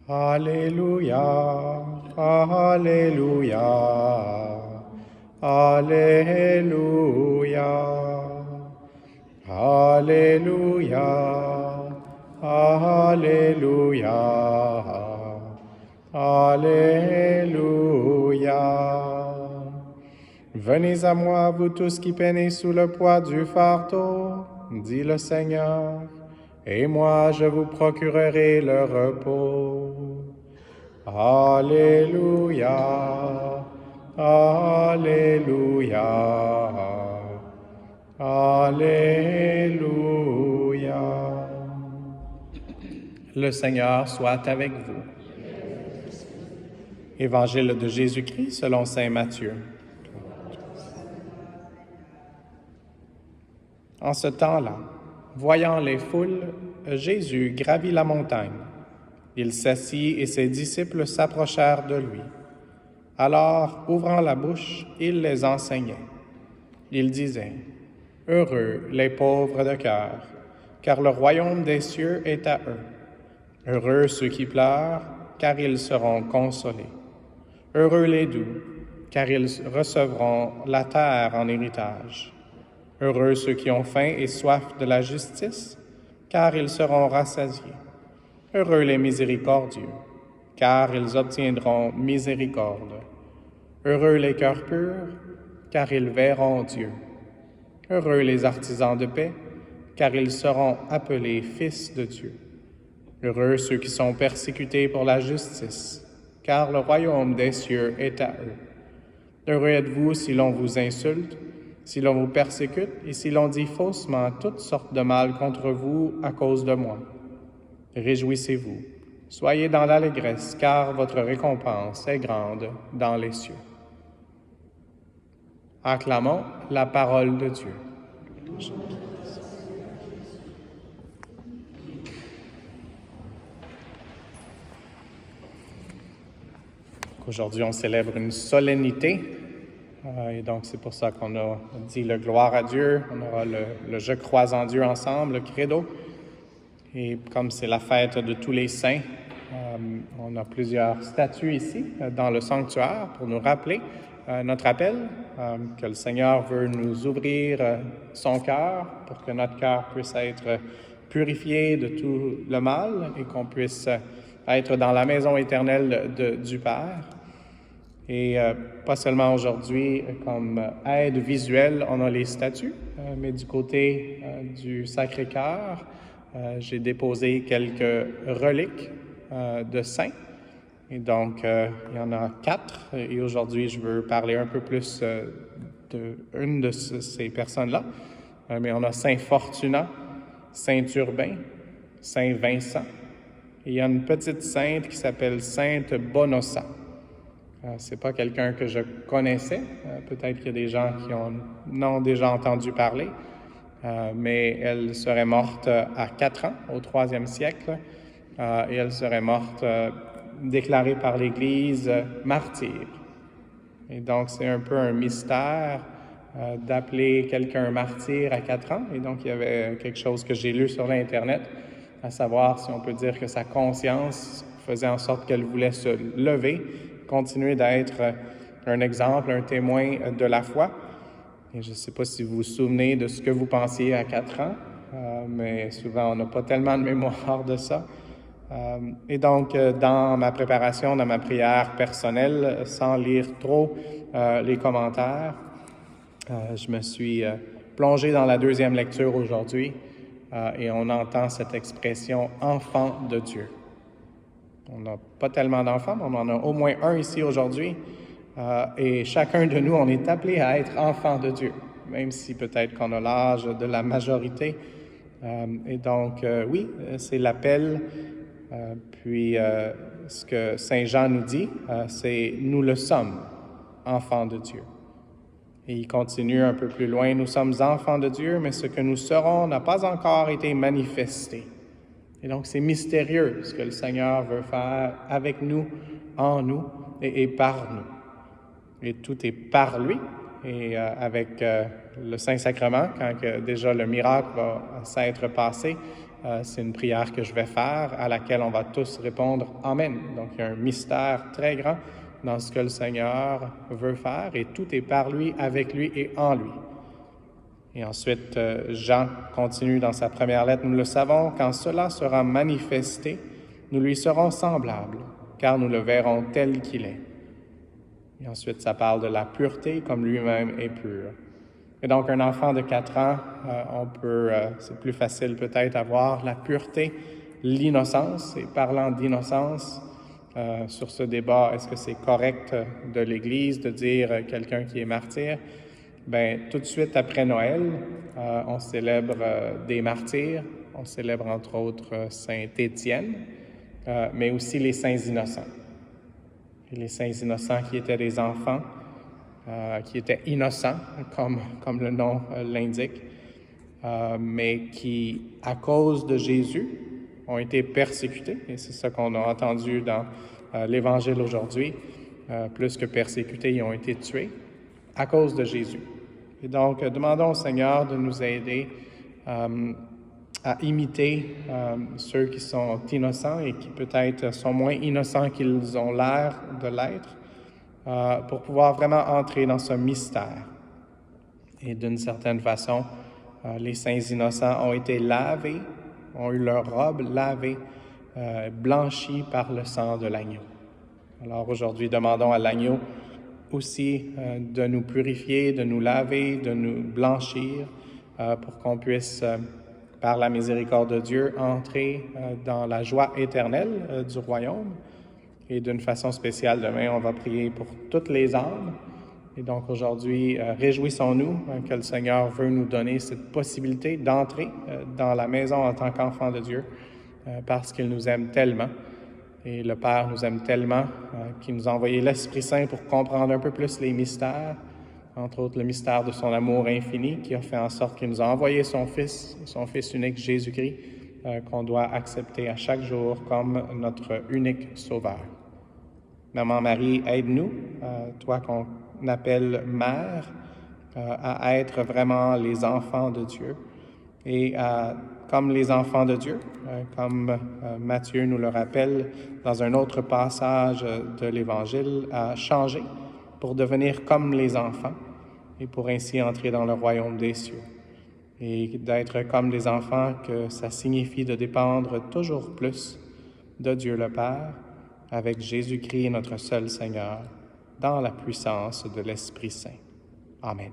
Alléluia, Alléluia, Alléluia, Alléluia, Alléluia, Alléluia. Venez à moi, vous tous qui peinez sous le poids du fardeau, dit le Seigneur, et moi je vous procurerai le repos. Alléluia, Alléluia, Alléluia. Le Seigneur soit avec vous. Évangile de Jésus-Christ selon saint Matthieu. En ce temps-là, voyant les foules, Jésus gravit la montagne. Il s'assit et ses disciples s'approchèrent de lui. Alors, ouvrant la bouche, il les enseignait. Il disait, « Heureux les pauvres de cœur, car le royaume des cieux est à eux. Heureux ceux qui pleurent, car ils seront consolés. Heureux les doux, car ils recevront la terre en héritage. Heureux ceux qui ont faim et soif de la justice, car ils seront rassasiés. Heureux les miséricordieux, car ils obtiendront miséricorde. Heureux les cœurs purs, car ils verront Dieu. Heureux les artisans de paix, car ils seront appelés fils de Dieu. Heureux ceux qui sont persécutés pour la justice, car le royaume des cieux est à eux. Heureux êtes-vous si l'on vous insulte, si l'on vous persécute et si l'on dit faussement toutes sortes de mal contre vous à cause de moi. Réjouissez-vous, soyez dans l'allégresse, car votre récompense est grande dans les cieux. Acclamons la parole de Dieu. Aujourd'hui, on célèbre une solennité, et donc c'est pour ça qu'on a dit le gloire à Dieu, on aura le je crois en Dieu ensemble, le credo. Et comme c'est la fête de tous les saints, on a plusieurs statues ici dans le sanctuaire pour nous rappeler notre appel, que le Seigneur veut nous ouvrir son cœur pour que notre cœur puisse être purifié de tout le mal et qu'on puisse être dans la maison éternelle du Père. Et pas seulement aujourd'hui comme aide visuelle, on a les statues, mais du côté du Sacré-Cœur, j'ai déposé quelques reliques de saints. Et donc, il y en a 4. Et aujourd'hui, je veux parler un peu plus d'une de ces personnes-là. Mais on a Saint Fortunat, Saint Urbain, Saint Vincent. Et il y a une petite sainte qui s'appelle Sainte Bonossa. C'est pas quelqu'un que je connaissais. Peut-être qu'il y a des gens qui en ont déjà entendu parler. Mais elle serait morte à 4 ans, au 3e siècle, et elle serait morte déclarée par l'Église martyr. Et donc, c'est un peu un mystère d'appeler quelqu'un martyr à 4 ans. Et donc, il y avait quelque chose que j'ai lu sur l'Internet, à savoir si on peut dire que sa conscience faisait en sorte qu'elle voulait se lever, continuer d'être un exemple, un témoin de la foi. Et je ne sais pas si vous vous souvenez de ce que vous pensiez à 4 ans, mais souvent on n'a pas tellement de mémoire de ça. Et donc, dans ma préparation, dans ma prière personnelle, sans lire trop les commentaires, je me suis plongé dans la 2e lecture aujourd'hui et on entend cette expression « enfant de Dieu ». On n'a pas tellement d'enfants, mais on en a au moins un ici aujourd'hui. Et chacun de nous, on est appelé à être enfant de Dieu, même si peut-être qu'on a l'âge de la majorité. Et donc, oui, c'est l'appel. Puis, ce que Saint Jean nous dit, c'est « nous le sommes, enfants de Dieu ». Et il continue un peu plus loin, « Nous sommes enfants de Dieu, mais ce que nous serons n'a pas encore été manifesté. » Et donc, c'est mystérieux ce que le Seigneur veut faire avec nous, en nous et par nous. Et tout est par lui et avec le Saint-Sacrement, quand déjà le miracle va s'être passé, c'est une prière que je vais faire à laquelle on va tous répondre « Amen ». Donc, il y a un mystère très grand dans ce que le Seigneur veut faire et tout est par lui, avec lui et en lui. Et ensuite, Jean continue dans sa première lettre. « Nous le savons, quand cela sera manifesté, nous lui serons semblables, car nous le verrons tel qu'il est. » Et ensuite, ça parle de la pureté comme lui-même est pur. Et donc, un enfant de 4 ans, c'est plus facile peut-être à voir la pureté, l'innocence. Et parlant d'innocence, sur ce débat, est-ce que c'est correct de l'Église de dire quelqu'un qui est martyr? Bien, tout de suite après Noël, on célèbre des martyrs. On célèbre entre autres Saint Étienne, mais aussi les saints innocents. Et les saints innocents qui étaient des enfants, qui étaient innocents, comme le nom l'indique, mais qui, à cause de Jésus, ont été persécutés. Et c'est ça qu'on a entendu dans l'Évangile aujourd'hui. Plus que persécutés, ils ont été tués à cause de Jésus. Et donc, demandons au Seigneur de nous aider à imiter ceux qui sont innocents et qui peut-être sont moins innocents qu'ils ont l'air de l'être, pour pouvoir vraiment entrer dans ce mystère. Et d'une certaine façon, les saints innocents ont été lavés, ont eu leur robe lavée, blanchie par le sang de l'agneau. Alors aujourd'hui, demandons à l'agneau aussi de nous purifier, de nous laver, de nous blanchir, pour qu'on puisse, par la miséricorde de Dieu, entrer dans la joie éternelle du royaume. Et d'une façon spéciale, demain, on va prier pour toutes les âmes. Et donc aujourd'hui, réjouissons-nous que le Seigneur veut nous donner cette possibilité d'entrer dans la maison en tant qu'enfants de Dieu, parce qu'il nous aime tellement. Et le Père nous aime tellement qu'il nous a envoyé l'Esprit Saint pour comprendre un peu plus les mystères, entre autres le mystère de son amour infini, qui a fait en sorte qu'il nous a envoyé son Fils unique, Jésus-Christ, qu'on doit accepter à chaque jour comme notre unique Sauveur. Maman Marie, aide-nous, toi qu'on appelle Mère, à être vraiment les enfants de Dieu et comme les enfants de Dieu, comme Matthieu nous le rappelle dans un autre passage de l'Évangile, à changer pour devenir comme les enfants et pour ainsi entrer dans le royaume des cieux. Et d'être comme les enfants, que ça signifie de dépendre toujours plus de Dieu le Père, avec Jésus-Christ, notre seul Seigneur, dans la puissance de l'Esprit Saint. Amen.